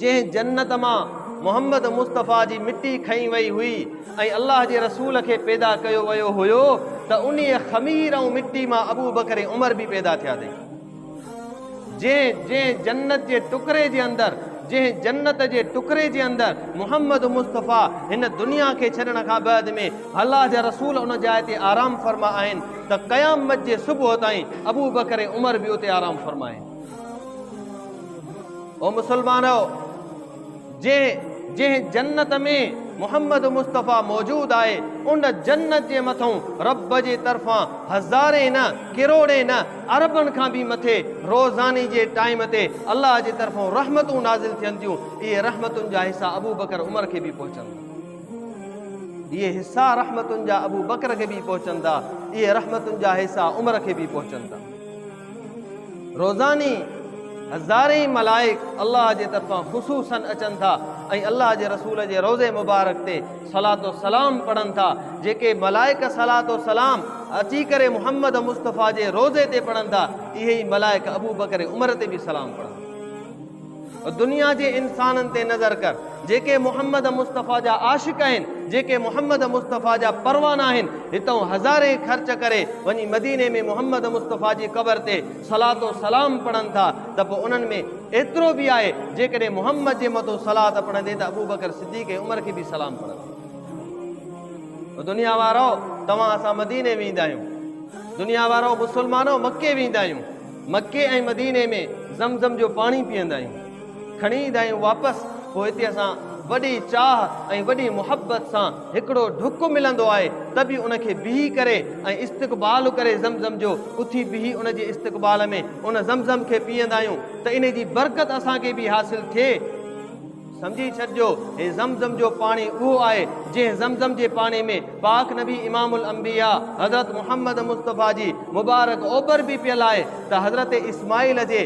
जंहिं जन्नत मां मोहम्मद मुस्तफ़ा जी मिट्टी खई वई हुई ऐं अल्लाह जे रसूल खे पैदा कयो वियो हुयो त उन ख़मीर ऐं मिट्टी मां अबू बकर उमर बि पैदा थिया अथई। जंहिं जन्नत जे टुकड़े जे अंदरि जंहिं जन्नत जे टुकड़े जे अंदरि मोहम्मद मुस्तफ़ा हिन दुनिया खे छॾण खां बाद में अल्लाह जा रसूल उन जाइ ते आराम फरमा आहिनि त क़यामत जे सुबुह ताईं अबू बकर उमर बि उते आराम फरमाइनि। ओ मुसलमानो, जंहिं जन्नत में मोहम्मद मुस्तफ़ा मौजूद आहे उन जन्नत जे मथां रब जे तरफ़ां हज़ारे न किरोड़े न अरबनि खां बि मथे रोज़ानी जे टाइम ते अल्लाह जे तरफ़ां रहमतूं नाज़िल थियनि थियूं। इहे रहमतुनि जा हिसा अबू बकर उमर खे बि पहुचंदा, इहे हिसा रहमतुनि जा अबू बकर खे बि पहुचंदा, इहे रहमतुनि जा हिसा उमर खे बि पहुचंदा। रोज़ानी हज़ारे मलाइक अल्लाह जे तरफ़ां ख़ुसूसन अचनि था ऐं अल्लाह जे रसूल जे रोज़े मुबारक ते सलातो सलाम पढ़नि था। जेके मलाइक सलातो सलाम अची करे मोहम्मद मुस्तफ़ा जे रोज़े ते पढ़नि था, इहे ई मलाइक अबू बकर उमर ते बि सलाम पढ़नि। दुनिया जे इंसाननि ते नज़र कर, जेके मोहम्मद मुस्तफ़ा जा आशिक़ आहिनि, जेके मोहम्मद मुस्तफ़ा जा परवाना आहिनि, हितां हज़ारे ख़र्च करे वञी मदीने में मोहम्मद मुस्तफ़ा जी क़बर ते सलातो सलाम पढ़नि था त पोइ उन्हनि में एतिरो बि आहे जेकॾहिं मोहम्मद जे मथां सलात पढ़ंदे त अबू बकर सिद्दीक़ उमर खे बि सलाम पढ़ंदे। दुनिया वारो, तव्हां असां मदीने वेंदा आहियूं, दुनिया वारो मुसलमानो मके वेंदा आहियूं, मके ऐं मदीने में ज़मज़म जो पाणी पीअंदा आहियूं, खणी ईंदा आहियूं वापसि। पोइ हिते असां वॾी चाह ऐं वॾी मुहबत सां हिकिड़ो ढुक मिलंदो आहे त बि उनखे बीही करे ऐं इस्तक़बाल करे ज़मज़म जो उथी बीही उन जे इस्तक़बाल में उन ज़मज़म खे पीअंदा आहियूं त इन जी बरकत असांखे बि हासिल थिए। समझी छॾिजो, हे ज़मज़म जो पाणी उहो आहे जंहिं ज़मज़म जे पाणी में पाक नबी इमामुल अंबिया हज़रत मोहम्मद मुस्तफ़ा जी मुबारक ओबर बि पियल आहे त हज़रत इस्माइल जे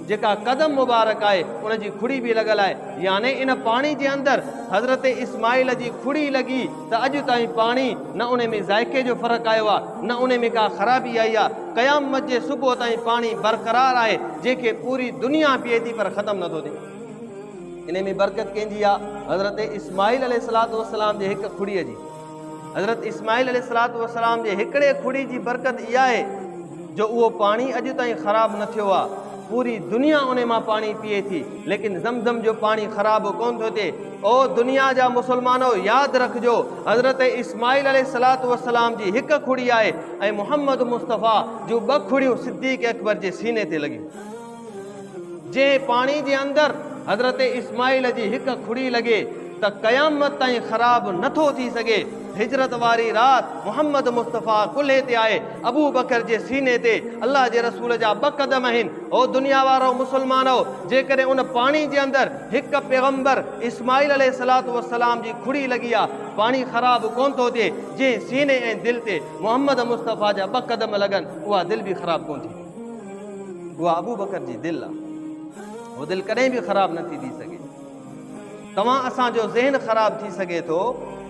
जेका कदम मुबारक आहे उन जी खुड़ी बि लॻल आहे। यानी इन पाणी जे अंदरि हज़रत इस्माइल जी खुड़ी लॻी त अॼु ताईं पाणी न उन में ज़ाइक़े जो फ़र्क़ु आयो आहे, न उन में का ख़राबी आई आहे। क़यामत जे सुबुह ताईं पाणी बरक़रार आहे जंहिंखे पूरी दुनिया पीए थी पर ख़तमु नथो थिए। इन में बरकत कंहिंजी आहे? हज़रत इस्माइल अलैहिस्सलातु वस्सलाम जे हिकु खुड़ीअ जी। हज़रत इस्माइल अलैहिस्सलातु वस्सलाम जे हिकिड़े खुड़ी जी बरकत इहा आहे जो उहो पाणी अॼु ताईं ख़राबु न थियो आहे, पूरी दुनिया उन मां पाणी पीए थी, लेकिन ज़मज़म जो पाणी ख़राबु कोन थो थिए। ओ दुनिया जा मुसलमानो, यादि रखिजो, हज़रत इस्माइल अलैहिस्सलातु वस्सलाम जी हिकु खुड़ी आहे ऐं मोहम्मद मुस्तफ़ा जूं ॿ खुड़ियूं सिद्दीक़ अकबर जे सीने ते लॻियूं। जंहिं पाणी जे अंदरि हज़रत इस्माइल जी हिकु खुड़ी लॻे त क़यामत ताईं ख़राबु नथो थी सघे। हिजरत वारी राति मोहम्मद मुस्तफ़ा कुल्हे ते आहे, अबू बकर जे सीने ते अल्लाह जे रसूल जा 2 क़दम आहिनि। ओ दुनिया वारो मुसलमानो, जेकॾहिं उन पाणी जे अंदरि हिकु पैगंबर इस्माइल अलैहिस्सलातु वस्सलाम जी खुड़ी लॻी आहे, पाणी ख़राबु कोन थो थिए। जंहिं सीने ऐं दिलि ते मोहम्मद मुस्तफ़ा जा 2 क़दम लॻनि, उहा दिलि बि ख़राबु कोन थी। उहा अबू बकर जी दिलि आहे, उहो दिलि कॾहिं बि ख़राबु नथी थी सघे। तव्हां असांजो ज़हन ख़राबु थी सघे थो,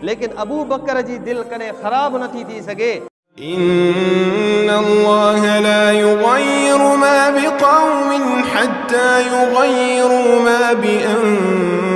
लेकिन अबू बकर जी दिलि कॾहिं ख़राबु नथी थी सघे। इन्नल्लाह ला युग़य्यिरु मा बिक़ौमिन हत्ता युग़य्यिरु मा बिअन्फुसिहिम।